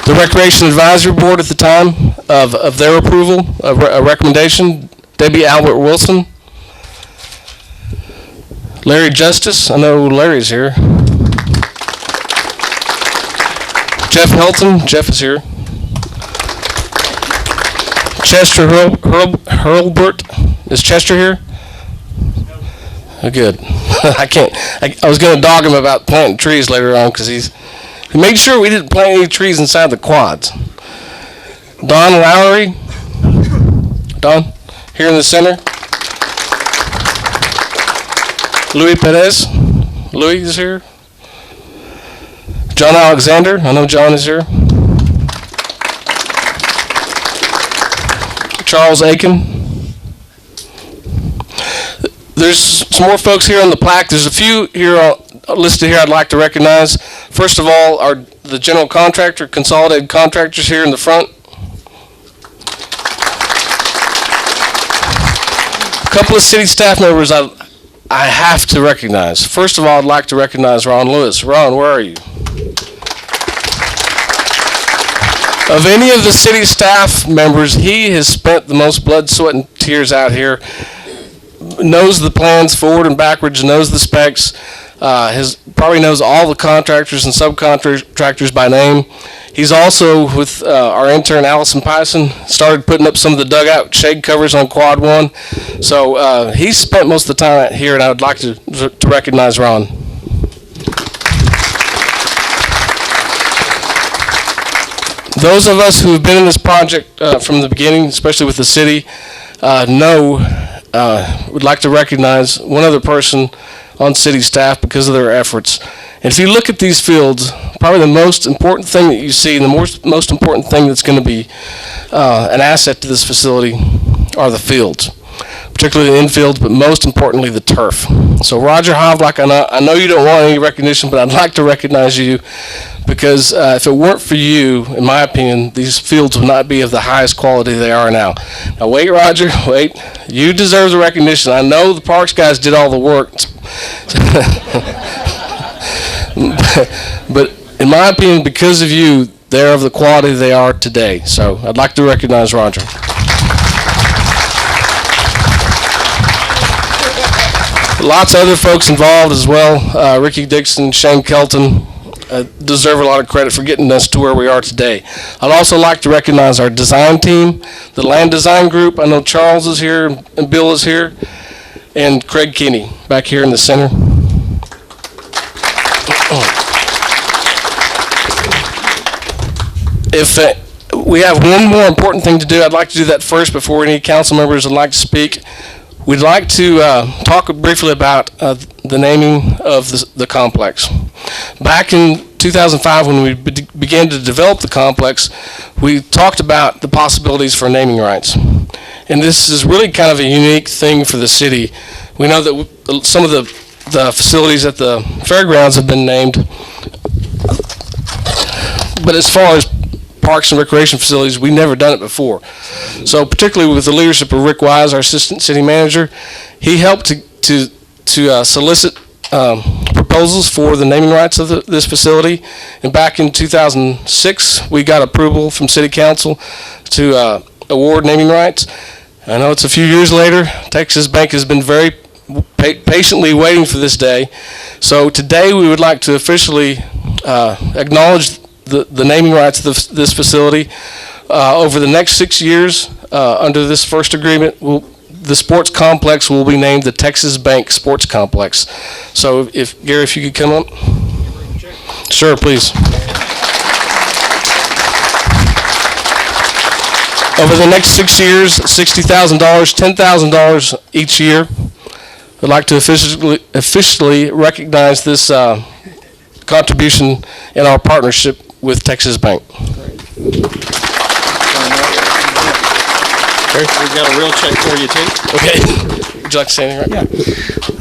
The Recreation Advisory Board at the time of their approval, a recommendation, Debbie Albert Wilson. Larry Justice, I know Larry's here. Jeff Helton, Jeff is here. Chester Hurlbert, is Chester here? Oh, good. I was going to dog him about planting trees later on because he made sure we didn't plant any trees inside the quads. Don Lowry. Don, here in the center. Louis Perez. Louis is here. John Alexander. I know John is here. Charles Aiken. There's some more folks here on the plaque. There's a few here listed here I'd like to recognize. First of all, the general contractor, consolidated contractors here in the front. A couple of city staff members I have to recognize. First of all, I'd like to recognize Ron Lewis. Ron, where are you? Of any of the city staff members, he has spent the most blood, sweat, and tears out here. Knows the plans forward and backwards, knows the specs, probably knows all the contractors and subcontractors by name. He's also, with our intern Allison Pison, started putting up some of the dugout shade covers on Quad 1. So he's spent most of the time out here, and I would like to recognize Ron. Those of us who have been in this project from the beginning, especially with the city, would like to recognize one other person on city staff because of their efforts. And if you look at these fields, probably the most important thing that you see, and the most important thing that's going to be an asset to this facility are the fields, particularly the infield, but most importantly the turf. So Roger Hovlock, I know you don't want any recognition, but I'd like to recognize you because if it weren't for you, in my opinion, these fields would not be of the highest quality they are now. Now wait, Roger, wait. You deserve the recognition. I know the parks guys did all the work. But in my opinion, because of you, they're of the quality they are today. So I'd like to recognize Roger. Lots of other folks involved as well. Ricky Dixon, Shane Kelton deserve a lot of credit for getting us to where we are today. I'd also like to recognize our design team, the land design group. I know Charles is here and Bill is here, and Craig Kinney back here in the center. If we have one more important thing to do, I'd like to do that first before any council members would like to speak. We'd like to talk briefly about the naming of the complex. Back in 2005, when we began to develop the complex, we talked about the possibilities for naming rights. And this is really kind of a unique thing for the city. We know that some of the facilities at the fairgrounds have been named, but as far as parks and recreation facilities, we've never done it before. So particularly with the leadership of Rick Wise, our assistant city manager, he helped to solicit proposals for the naming rights of this facility. And back in 2006, we got approval from city council to award naming rights. I know it's a few years later. Texas Bank has been very patiently waiting for this day. So today we would like to officially acknowledge the naming rights of this facility. Over the next 6 years, under this first agreement, the sports complex will be named the Texas Bank Sports Complex. So Gary, if you could come up. Sure, please. Over the next 6 years, $60,000, $10,000 each year. I'd like to officially recognize this contribution in our partnership with Texas Bank. We've got a real check for you, too. Okay. Would you like to say anything? Yeah.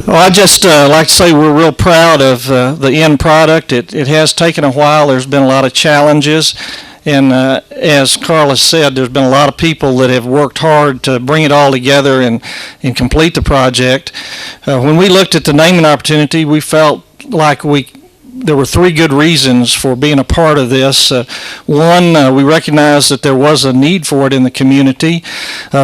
Well, I'd just like to say we're real proud of the end product. It has taken a while. There's been a lot of challenges. And as Carlos said, there's been a lot of people that have worked hard to bring it all together and complete the project. When we looked at the naming opportunity, we felt like we there were three good reasons for being a part of this. One, we recognized that there was a need for it in the community.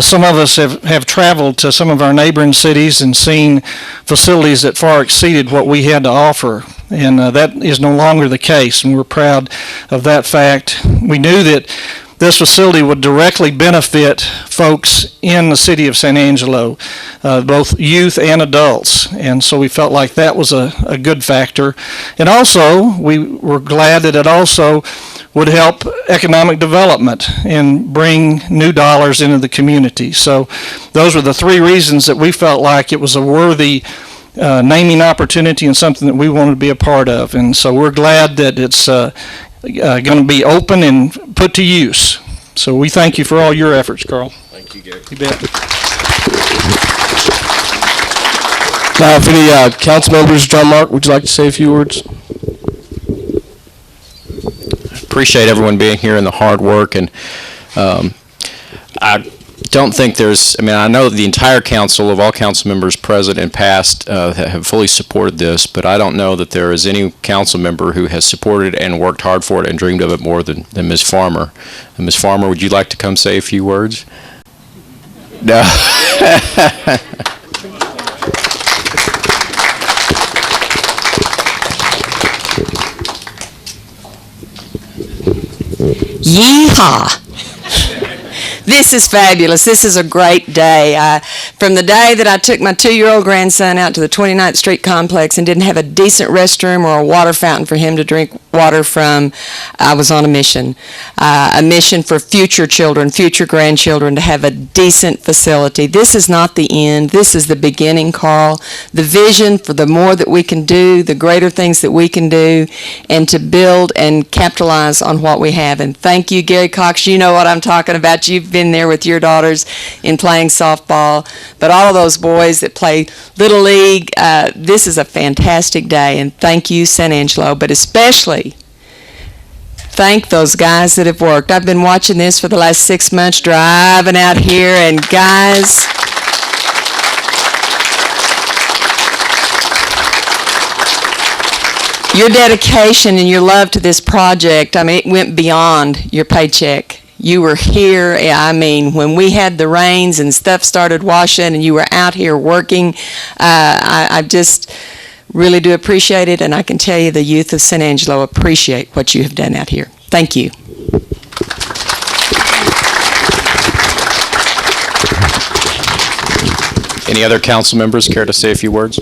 Some of us have traveled to some of our neighboring cities and seen facilities that far exceeded what we had to offer, and that is no longer the case, and we're proud of that fact. We knew that this facility would directly benefit folks in the city of San Angelo, both youth and adults, and so we felt like that was a good factor. And also, we were glad that it also would help economic development and bring new dollars into the community. So those were the three reasons that we felt like it was a worthy naming opportunity and something that we wanted to be a part of. And so we're glad that it's going to be open and put to use. So we thank you for all your efforts, Carl. Thank you, Gary. You bet. Now, if any council members, John Mark, would you like to say a few words? Appreciate everyone being here and the hard work, and I don't think there's, I know the entire council of all council members present and past have fully supported this, but I don't know that there is any council member who has supported and worked hard for it and dreamed of it more than Ms. Farmer. And Ms. Farmer, would you like to come say a few words? No. Yeehaw! This is fabulous. This is a great day. From the day that I took my 2-year-old grandson out to the 29th Street complex and didn't have a decent restroom or a water fountain for him to drink water from, I was on a mission for future children, future grandchildren, to have a decent facility. This is not the end. This is the beginning, Carl. The vision for the more that we can do, the greater things that we can do, and to build and capitalize on what we have. And thank you, Gary Cox. You know what I'm talking about. You've been there with your daughters in playing softball. But all of those boys that play Little League, this is a fantastic day. And thank you, San Angelo, but especially thank those guys that have worked. I've been watching this for the last 6 months, driving out here, and guys, your dedication and your love to this project, it went beyond your paycheck. You were here, when we had the rains and stuff started washing and you were out here working, I just really do appreciate it, and I can tell you the youth of San Angelo appreciate what you have done out here. Thank you. Any other council members care to say a few words?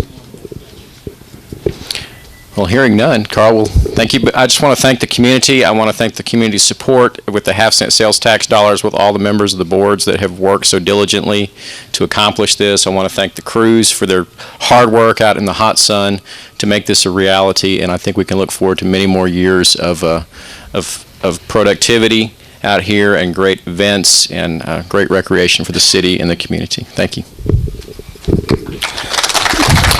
Well, hearing none, Carl, well, thank you. I just want to thank the community. I want to thank the community's support with the half-cent sales tax dollars, with all the members of the boards that have worked so diligently to accomplish this. I want to thank the crews for their hard work out in the hot sun to make this a reality, and I think we can look forward to many more years of productivity out here and great events and great recreation for the city and the community. Thank you.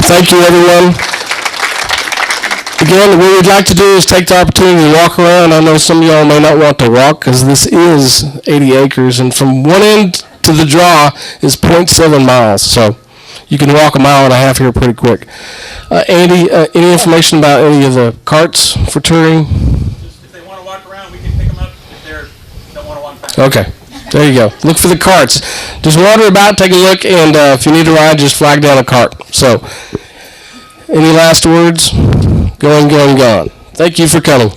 Thank you, everyone. Again, what we'd like to do is take the opportunity to walk around. I know some of y'all may not want to walk because this is 80 acres, and from one end to the draw is 0.7 miles. So you can walk 1.5 miles here pretty quick. Andy, any information about any of the carts for touring? Just if they want to walk around, we can pick them up if they don't want to walk back. Okay. There you go. Look for the carts. Just wander about, take a look, and if you need a ride, just flag down a cart. So, any last words? Going, gone. Thank you for coming.